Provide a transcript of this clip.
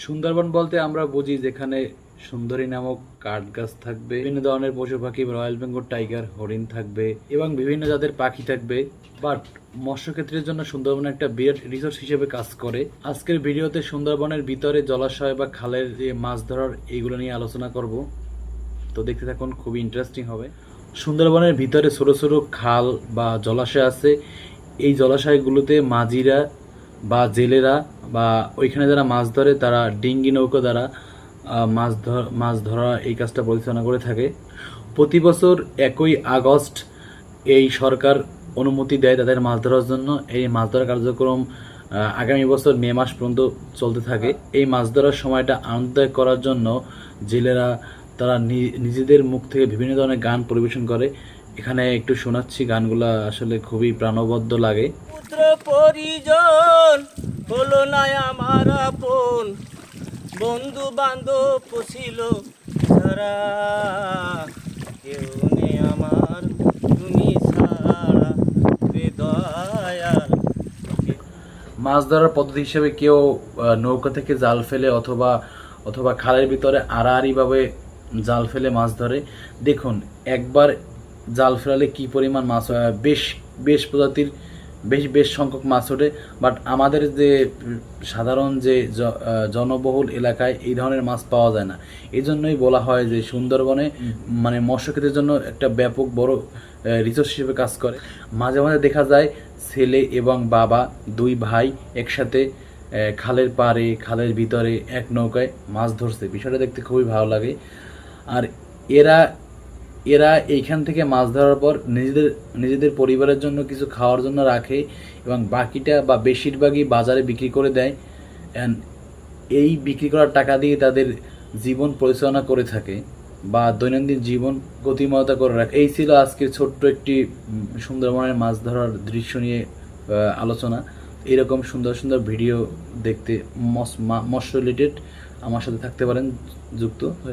সুন্দরবন বলতে আমরা বুঝি যেখানে সুন্দরী নামক কাঠ গাছ থাকবে, বিভিন্ন ধরনের পশু পাখি, রয়্যাল বেঙ্গল টাইগার, হরিণ থাকবে এবং বিভিন্ন জাতের পাখি থাকবে। বাট মৎস্য ক্ষেত্রের জন্য সুন্দরবন একটা বিরাট রিসোর্স হিসেবে কাজ করে। আজকের ভিডিওতে সুন্দরবনের ভিতরে জলাশয় বা খালের যে মাছ ধরার এইগুলো নিয়ে আলোচনা করব। তো দেখতে থাকুন, খুবই ইন্টারেস্টিং হবে। সুন্দরবনের ভিতরে ছোট ছোট খাল বা জলাশয় আছে। এই জলাশয়গুলোতে মাঝিরা বা জেলেরা বা ওইখানে যারা মাছ ধরে তারা ডিঙ্গি নৌকা দ্বারা মাছ ধরা এই কাজটা পরিচালনা করে থাকে। প্রতি বছর 1ই আগস্ট এই সরকার অনুমতি দেয় তাদের মাছ ধরার জন্য। এই মাছ ধরার কার্যক্রম আগামী বছর মে মাস পর্যন্ত চলতে থাকে। এই মাছ ধরার সময়টা আনন্দদায়ক করার জন্য জেলেরা তারা নিজেদের মুখ থেকে বিভিন্ন ধরনের গান পরিবেশন করে। এখানে একটু শোনাচ্ছি, গানগুলা আসলে খুবই প্রাণবদ্ধ লাগে। পুত্র পরিজন হলো না আমার আপন, বন্ধু বান্ধব ছিল সারা, কেউ নেই আমার তুমি ছাড়া রে দয়াল। মাছ ধরার পদ্ধতি হিসেবে কেউ নৌকা থেকে জাল ফেলে অথবা অথবা খালের ভিতরে আড়াআড়িভাবে জাল ফেলে মাছ ধরে। দেখুন, একবার জাল ফেলালে কি পরিমাণ মাছ হয়, বেশ বেশ প্রজাতির বেশ সংখ্যক মাছ ওঠে। বাট আমাদের যে সাধারণ যে জনবহুল এলাকায় এই ধরনের মাছ পাওয়া যায় না। এই জন্যই বলা হয় যে সুন্দরবনে মানে মৎস্যক্ষেত্রের জন্য একটা ব্যাপক বড় রিসোর্স হিসেবে কাজ করে। মাঝে মাঝে দেখা যায় ছেলে এবং বাবা দুই ভাই একসাথে খালের পাড়ে খালের ভিতরে এক নৌকায় মাছ ধরছে। বিষয়টা দেখতে খুবই ভালো লাগে। আর এরা এরা এইখান থেকে মাছ ধরার পর নিজেদের পরিবারের জন্য কিছু খাওয়ার জন্য রাখে এবং বাকিটা বা বেশিরভাগই বাজারে বিক্রি করে দেয়। অ্যান্ড এই বিক্রি করার টাকা দিয়ে তাদের জীবন পরিচালনা করে থাকে বা দৈনন্দিন জীবন গতিময়তা করে রাখে। এই ছিল আজকের ছোট্ট একটি সুন্দরবনের মাছ ধরার দৃশ্য নিয়ে আলোচনা। এরকম সুন্দর সুন্দর ভিডিও দেখতে মৎস্য রিলেটেড আমার সাথে থাকতে পারেন যুক্ত হয়ে।